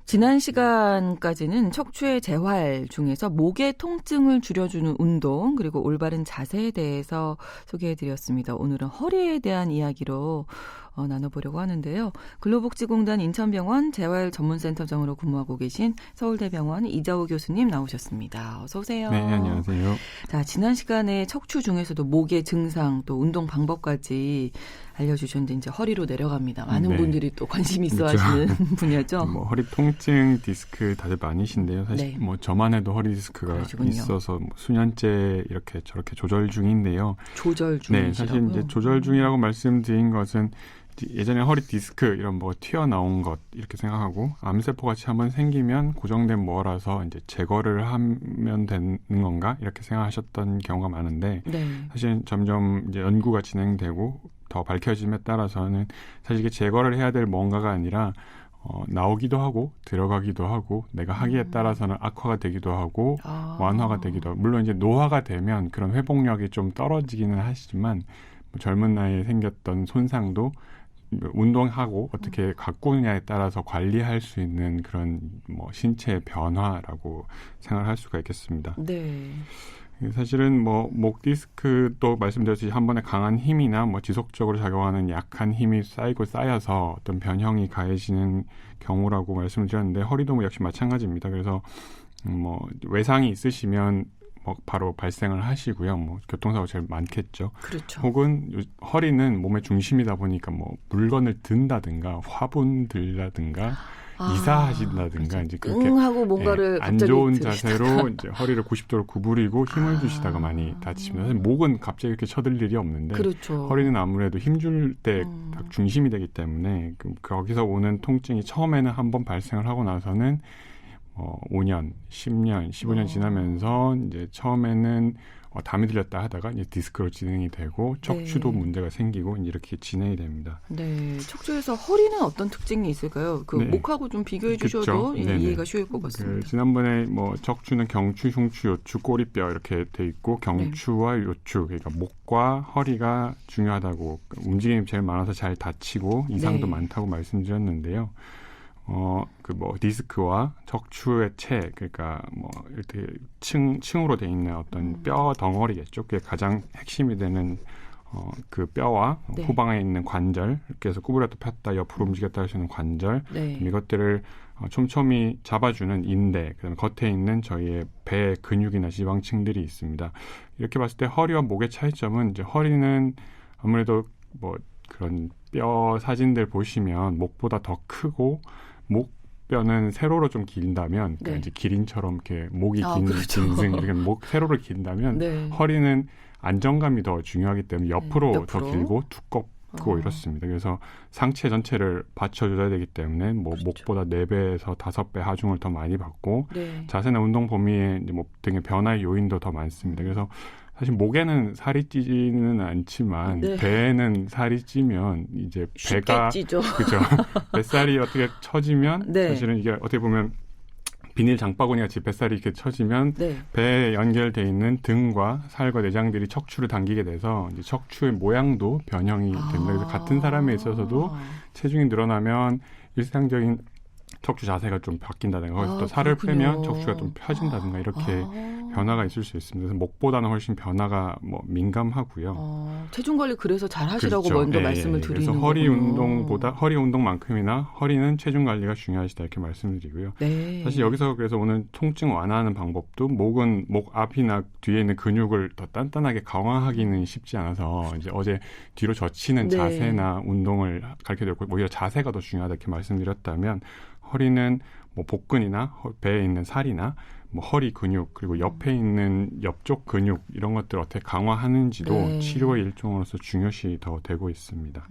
지난 시간까지는 척추의 재활 중에서 목의 통증을 줄여주는 운동 그리고 올바른 자세에 대해서 소개해드렸습니다. 오늘은 허리에 대한 이야기로 나눠보려고 하는데요. 근로복지공단 인천병원 재활전문센터장으로 근무하고 계신 서울대병원 이자우 교수님 나오셨습니다. 어서 오세요. 네, 안녕하세요. 자, 지난 시간에 척추 중에서도 목의 증상 또 운동 방법까지 알려주셨는데 이제 허리로 내려갑니다. 많은 네. 분들이 또 관심 있어 그렇죠. 하시는 분야죠. 뭐 허리 통증, 디스크 다들 많으신데요. 사실 네. 뭐 저만 해도 허리 디스크가 그러시군요. 있어서 뭐 수년째 이렇게 저렇게 조절 중인데요. 조절 중이시라고요? 네, 사실 이제 조절 중이라고 말씀드린 것은 예전에 허리 디스크 이런 뭐 튀어나온 것 이렇게 생각하고 암세포 같이 한번 생기면 고정된 뭐라서 이제 제거를 하면 되는 건가 이렇게 생각하셨던 경우가 많은데 네. 사실 점점 이제 연구가 진행되고 더 밝혀짐에 따라서는 사실 이게 제거를 해야 될 뭔가가 아니라 나오기도 하고 들어가기도 하고 내가 하기에 따라서는 악화가 되기도 하고 완화가 되기도 하고 물론 이제 노화가 되면 그런 회복력이 좀 떨어지기는 하시지만 뭐 젊은 나이에 생겼던 손상도 운동하고 어떻게 가꾸느냐에 따라서 관리할 수 있는 그런 뭐 신체의 변화라고 생각할 수가 있겠습니다. 네. 사실은 뭐 목 디스크도 말씀드렸듯이 한 번에 강한 힘이나 뭐 지속적으로 작용하는 약한 힘이 쌓이고 쌓여서 어떤 변형이 가해지는 경우라고 말씀을 드렸는데 허리도 뭐 역시 마찬가지입니다. 그래서 뭐 외상이 있으시면 뭐 바로 발생을 하시고요. 뭐 교통사고 제일 많겠죠. 그렇죠. 혹은 허리는 몸의 중심이다 보니까 뭐 물건을 든다든가 화분 들다든가 이사하신다든가 그렇죠. 이제 그렇게 하고 뭔가를 안 좋은 자세로 이제 허리를 90도로 구부리고 힘을 주시다가 많이 다치십니다. 사실 목은 갑자기 이렇게 쳐들 일이 없는데 그렇죠. 허리는 아무래도 힘 줄 때 중심이 되기 때문에 거기서 오는 통증이 처음에는 한번 발생을 하고 나서는 5년, 10년, 15년 지나면서 이제 처음에는 담이 들렸다 하다가 이제 디스크로 진행이 되고 척추도 네. 문제가 생기고 이제 이렇게 진행이 됩니다. 네, 척추에서 허리는 어떤 특징이 있을까요? 그 네. 목하고 좀 비교해 주셔도 이해가 쉬울 것 같습니다. 지난번에 뭐 척추는 경추, 흉추, 요추, 꼬리뼈 이렇게 돼 있고 경추와 요추 그러니까 목과 허리가 중요하다고 움직임이 제일 많아서 잘 다치고 이상도 많다고 말씀드렸는데요. 디스크와 척추의 체, 그러니까 뭐 이렇게 층으로 돼 있는 어떤 뼈 덩어리겠죠. 그게 가장 핵심이 되는 그 뼈와 후방에 있는 관절, 이렇게 해서 구부렸다 폈다 옆으로 움직였다 할 수 있는 관절, 이것들을 촘촘히 잡아주는 인대, 그다음에 겉에 있는 저희의 배 근육이나 지방층들이 있습니다. 이렇게 봤을 때 허리와 목의 차이점은 이제 허리는 아무래도 뭐 그런 뼈 사진들 보시면 목보다 더 크고 목뼈는 세로로 좀 길다면 그러니까 이제 기린처럼 이렇게 목이 긴 그렇죠. 짐승 이렇게 목 세로로 길다면 허리는 안정감이 더 중요하기 때문에 옆으로 더 길고 두껍고 이렇습니다. 그래서 상체 전체를 받쳐줘야 되기 때문에 뭐 목보다 4배에서 5배 하중을 더 많이 받고 자세나 운동 범위에 이제 뭐 등의 변화의 요인도 더 많습니다. 그래서 사실 목에는 살이 찌지는 않지만 배에는 살이 찌면 이제 배가 찌죠. 그죠. 뱃살이 어떻게 처지면 사실은 이게 어떻게 보면 비닐 장바구니 같이 뱃살이 이렇게 처지면 배에 연결돼 있는 등과 살과 내장들이 척추를 당기게 돼서 이제 척추의 모양도 변형이 됩니다. 그래서 같은 사람에 있어서도 체중이 늘어나면 일상적인 척추 자세가 좀 바뀐다든가 거기서 또 살을 빼면 척추가 좀 펴진다든가 이렇게 변화가 있을 수 있습니다. 그래서 목보다는 훨씬 변화가 뭐 민감하고요. 체중 관리 그래서 잘 하시라고 먼저 말씀을 드리는 거군요. 그래서 허리 운동만큼이나 허리는 체중 관리가 중요하시다 이렇게 말씀드리고요. 사실 여기서 그래서 오늘 통증 완화하는 방법도 목은 목 앞이나 뒤에 있는 근육을 더 단단하게 강화하기는 쉽지 않아서 이제 어제 뒤로 젖히는 자세나 운동을 가르쳐드렸고 오히려 자세가 더 중요하다 이렇게 말씀드렸다면 허리는 뭐 복근이나 배에 있는 살이나 뭐 허리 근육 그리고 옆에 있는 옆쪽 근육 이런 것들을 어떻게 강화하는지도 치료의 일종으로서 중요시 더 되고 있습니다.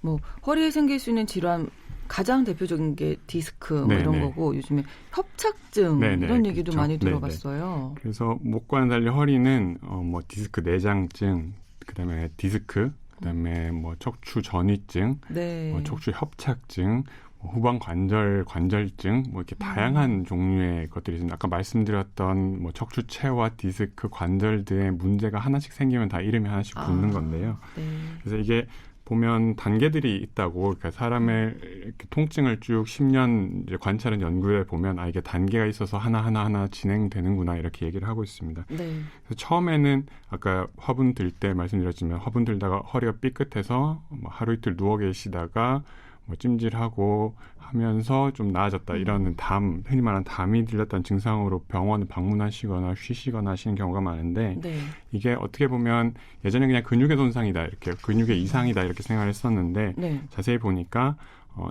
뭐 허리에 생길 수 있는 질환 가장 대표적인 게 디스크 뭐 이런 거고 요즘에 협착증 이런 얘기도 많이 들어봤어요. 그래서 목과는 달리 허리는 뭐 디스크 내장증, 그다음에 디스크, 그다음에 뭐 척추 전이증, 뭐 척추 협착증, 후방 관절증, 뭐 이렇게 다양한 종류의 것들이 있습니다. 아까 말씀드렸던 뭐 척추체와 디스크 관절들의 문제가 하나씩 생기면 다 이름이 하나씩 붙는 건데요. 그래서 이게 보면 단계들이 있다고, 그러니까 사람의 이렇게 통증을 쭉 10년 이제 관찰한 연구에 보면 이게 단계가 있어서 하나 진행되는구나 이렇게 얘기를 하고 있습니다. 네. 그래서 처음에는 아까 화분 들 때 말씀드렸지만 화분 들다가 허리가 삐끗해서 뭐 하루 이틀 누워 계시다가 뭐 찜질하고 하면서 좀 나아졌다 이런 흔히 말하는 담이 들렸다는 증상으로 병원을 방문하시거나 쉬시거나 하시는 경우가 많은데 네. 이게 어떻게 보면 예전에 그냥 근육의 손상이다 이렇게 근육의 이상이다 이렇게 생각을 했었는데 네. 자세히 보니까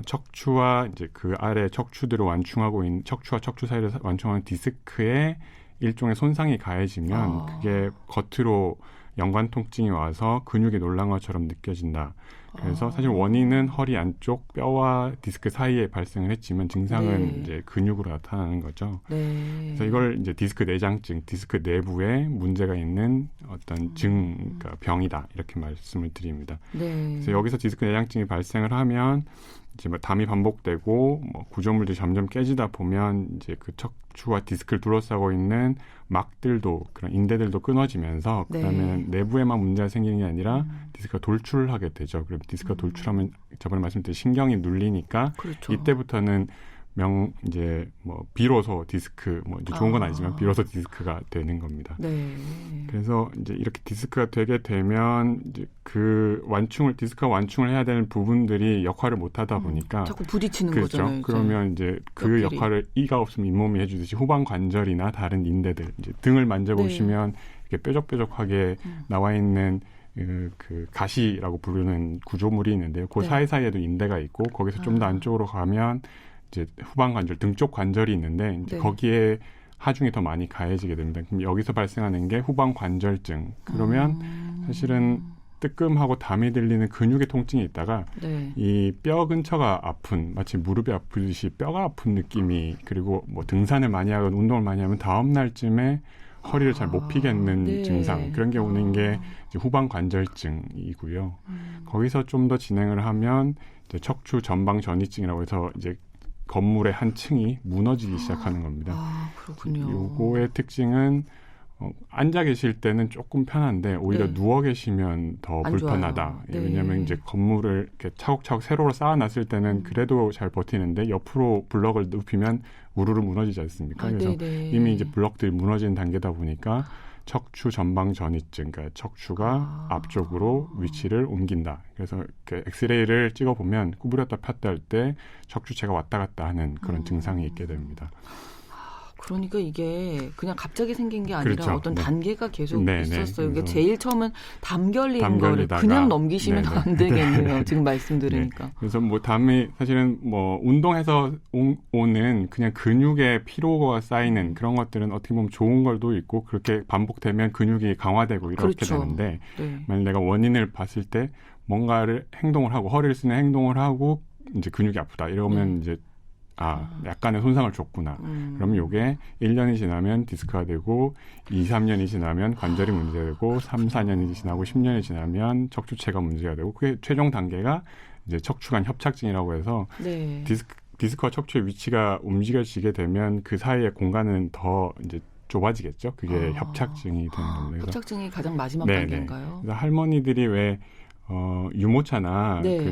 척추와 이제 그 아래 척추들을 완충하고 있는 척추와 척추 사이를 완충하는 디스크에 일종의 손상이 가해지면 그게 겉으로 연관 통증이 와서 근육이 놀란 것처럼 느껴진다. 그래서 사실 원인은 허리 안쪽 뼈와 디스크 사이에 발생을 했지만 증상은 네. 이제 근육으로 나타나는 거죠. 네. 그래서 이걸 이제 디스크 내장증, 디스크 내부에 문제가 있는 어떤 그러니까 병이다 이렇게 말씀을 드립니다. 네. 그래서 여기서 디스크 내장증이 발생을 하면 이제 뭐 담이 반복되고 뭐 구조물들이 점점 깨지다 보면 이제 그 척추와 디스크를 둘러싸고 있는 막들도 그런 인대들도 끊어지면서 그다음에 내부에만 문제가 생기는 게 아니라 디스크가 돌출을 하게 되죠. 그럼 디스크가 돌출하면 저번에 말씀드린 신경이 눌리니까 그렇죠. 이때부터는 이제 뭐 비로소 디스크 뭐 이제 좋은 건 아니지만 비로소 디스크가 되는 겁니다. 네. 그래서 이제 이렇게 디스크가 되게 되면 이제 디스크가 완충을 해야 되는 부분들이 역할을 못 하다 보니까 자꾸 부딪히는 그렇죠. 거잖아요. 그러면 이제 그 옆길이. 역할을 이가 없으면 잇몸이 해주듯이 후방 관절이나 다른 인대들 이제 등을 만져보시면 이렇게 뾰족뾰족하게 나와 있는 그 가시라고 부르는 구조물이 있는데요. 그 사이사이에도 인대가 있고 거기서 좀 더 안쪽으로 가면 이제 후방 관절, 등 쪽 관절이 있는데 이제 거기에 하중이 더 많이 가해지게 됩니다. 그럼 여기서 발생하는 게 후방 관절증. 그러면 사실은 뜨끔하고 담이 들리는 근육의 통증이 있다가 이 뼈 근처가 아픈, 마치 무릎이 아프듯이 뼈가 아픈 느낌이 그리고 뭐 등산을 많이 하거나 운동을 많이 하면 다음 날쯤에 허리를 잘 못 피겠는 증상 그런 게 오는 게 이제 후방 관절증이고요. 거기서 좀 더 진행을 하면 이제 척추 전방 전이증이라고 해서 이제 건물의 한 층이 무너지기 시작하는 겁니다. 그렇군요. 요거의 특징은 앉아 계실 때는 조금 편한데 오히려 누워 계시면 더 불편하다. 왜냐하면 이제 건물을 이렇게 차곡차곡 세로로 쌓아놨을 때는 그래도 잘 버티는데 옆으로 블럭을 눕히면 우르르 무너지지 않습니까? 그래서 이미 이제 블럭들이 무너지는 단계다 보니까 척추 전방 전이증, 그러니까 척추가 앞쪽으로 위치를 옮긴다. 그래서 이렇게 엑스레이를 찍어보면 구부렸다 폈다 할 때 척추체가 왔다 갔다 하는 그런 증상이 있게 됩니다. 그러니까 이게 그냥 갑자기 생긴 게 아니라 그렇죠. 어떤 단계가 계속 있었어요. 그러니까 그래서 제일 처음은 담 결린 거를 그냥 넘기시면 안 되겠네요. 지금 말씀 들으니까. 그래서 뭐 담이 사실은 뭐 운동해서 오는 그냥 근육의 피로가 쌓이는 그런 것들은 어떻게 보면 좋은 걸도 있고 그렇게 반복되면 근육이 강화되고 이렇게 되는데 만약 내가 원인을 봤을 때 뭔가를 행동을 하고 허리를 쓰는 행동을 하고 이제 근육이 아프다 이러면 이제 약간의 손상을 줬구나. 그럼 이게 1년이 지나면 디스크가 되고 2, 3년이 지나면 관절이 문제되고 3, 4년이 지나고 10년이 지나면 척추체가 문제가 되고 그게 최종 단계가 이제 척추간 협착증이라고 해서 디스크와 척추의 위치가 움직여지게 되면 그 사이의 공간은 더 이제 좁아지겠죠. 그게 협착증이 되는 겁니다. 협착증이 가장 마지막 단계인가요? 그래서 할머니들이 왜 유모차나 그 앞에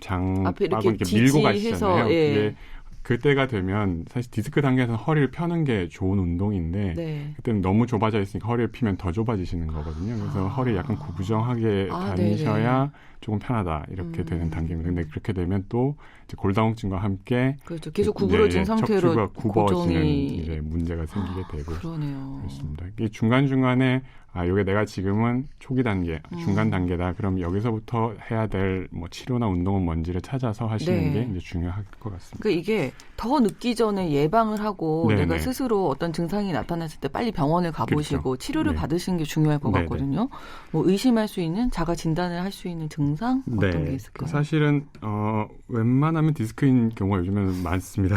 장바구 이렇게 밀고 가시잖아요. 그게 그때가 되면 사실 디스크 단계에서는 허리를 펴는 게 좋은 운동인데 그때는 너무 좁아져 있으니까 허리를 피면 더 좁아지시는 거거든요. 그래서 허리 약간 구부정하게 다니셔야 조금 편하다 이렇게 되는 단계입니다. 근데 그렇게 되면 또 이제 골다공증과 함께 그렇죠. 계속 구부러진 상태로 척추가 굽어지는 이제 문제가 생기게 되고 그렇습니다. 이게 중간중간에 이게 내가 지금은 초기 단계, 중간 단계다. 그럼 여기서부터 해야 될 뭐 치료나 운동은 뭔지를 찾아서 하시는 게 이제 중요할 것 같습니다. 그러니까 이게 더 늦기 전에 예방을 하고 내가 스스로 어떤 증상이 나타났을 때 빨리 병원을 가보시고 치료를 받으시는 게 중요할 것 같거든요. 뭐 의심할 수 있는 자가 진단을 할 수 있는 증상 어떤 게 있을까요? 사실은 웬만하면 디스크인 경우가 요즘에는 많습니다.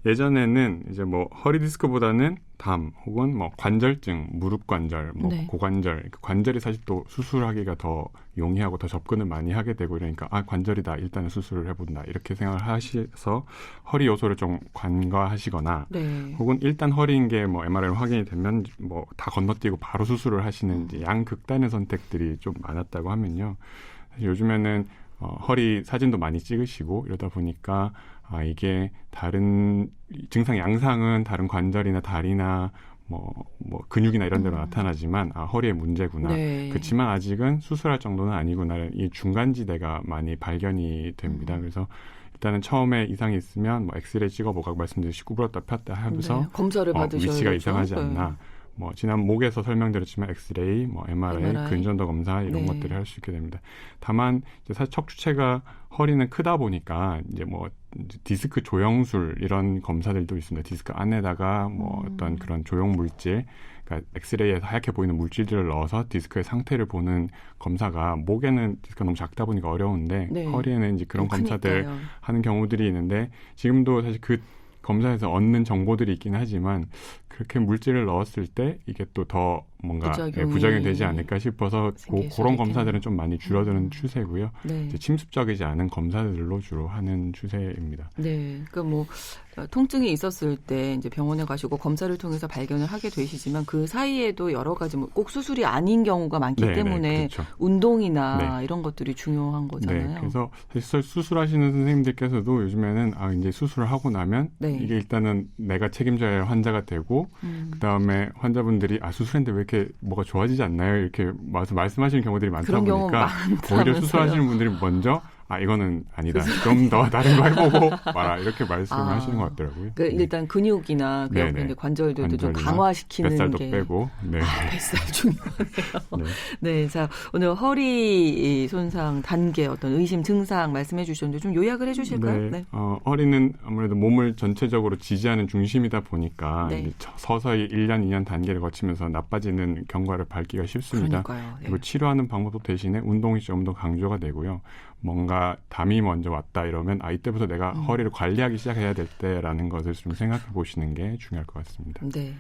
예전에는 이제 뭐 허리 디스크보다는 담 혹은 뭐 관절증, 무릎 관절, 뭐 고관절, 관절이 사실 또 수술하기가 더 용이하고 더 접근을 많이 하게 되고 이러니까 관절이다 일단은 수술을 해본다 이렇게 생각을 하셔서 허리 요소를 좀 간과하시거나 혹은 일단 허리인 게 뭐 MRI 확인이 되면 뭐 다 건너뛰고 바로 수술을 하시는 이제 양극단의 선택들이 좀 많았다고 하면요. 사실 요즘에는 허리 사진도 많이 찍으시고 이러다 보니까 이게 다른 증상 양상은 다른 관절이나 다리나 뭐 근육이나 이런 데로 나타나지만 허리에 문제구나. 네. 그렇지만 아직은 수술할 정도는 아니구나. 이 중간지대가 많이 발견이 됩니다. 그래서 일단은 처음에 이상이 있으면 뭐 엑스레이 찍어보고 말씀드렸듯이 구부렸다 폈다 하면서 네. 검사를 받으셔야죠. 위치가 이상하지 네. 않나. 뭐 지난 목에서 설명드렸지만 엑스레이, 뭐 MRI, 근전도 검사 이런 네. 것들을 할 수 있게 됩니다. 다만 이제 사실 척추체가 허리는 크다 보니까 이제 뭐 디스크 조영술 이런 검사들도 있습니다. 디스크 안에다가 뭐 어떤 그런 조영 물질, 그러니까 엑스레이에서 하얗게 보이는 물질들을 넣어서 디스크의 상태를 보는 검사가 목에는 디스크가 너무 작다 보니까 어려운데 네. 허리에는 이제 그런 검사들 크니까요. 하는 경우들이 있는데 지금도 사실 그 검사에서 얻는 정보들이 있긴 하지만 그렇게 물질을 넣었을 때 이게 또 더 뭔가 부작용이 되지 않을까 싶어서 그런 검사들은 좀 많이 줄어드는 추세고요. 네. 이제 침습적이지 않은 검사들로 주로 하는 추세입니다. 네, 그러니까 뭐 통증이 있었을 때 이제 병원에 가시고 검사를 통해서 발견을 하게 되시지만 그 사이에도 여러 가지 뭐 꼭 수술이 아닌 경우가 많기 때문에 그렇죠. 운동이나 이런 것들이 중요한 거잖아요. 네, 그래서 사실 수술하시는 선생님들께서도 요즘에는 이제 수술을 하고 나면 이게 일단은 내가 책임져야 할 환자가 되고 그 다음에 환자분들이 수술했는데 왜 이렇게 뭐가 좋아지지 않나요? 이렇게 말씀하시는 경우들이 많다 보니까 오히려 수술하시는 분들이 먼저 이거는 아니다. 좀 더 다른 거 해보고 봐라. 이렇게 말씀하시는 것 같더라고요. 그러니까 일단 근육이나 관절들도 좀 강화시키는 뱃살도 게. 빼고. 네. 뱃살 중요하네요. 네, 자 오늘 허리 손상 단계 어떤 의심 증상 말씀해 주셨는데 좀 요약을 해주실까요? 네. 허리는 아무래도 몸을 전체적으로 지지하는 중심이다 보니까 서서히 1년, 2년 단계를 거치면서 나빠지는 경과를 밟기가 쉽습니다. 그러니까요. 그리고 치료하는 방법도 대신에 운동이 좀 더 강조가 되고요. 뭔가 담이 먼저 왔다 이러면 이때부터 내가 허리를 관리하기 시작해야 될 때라는 것을 좀 생각해 보시는 게 중요할 것 같습니다. 네.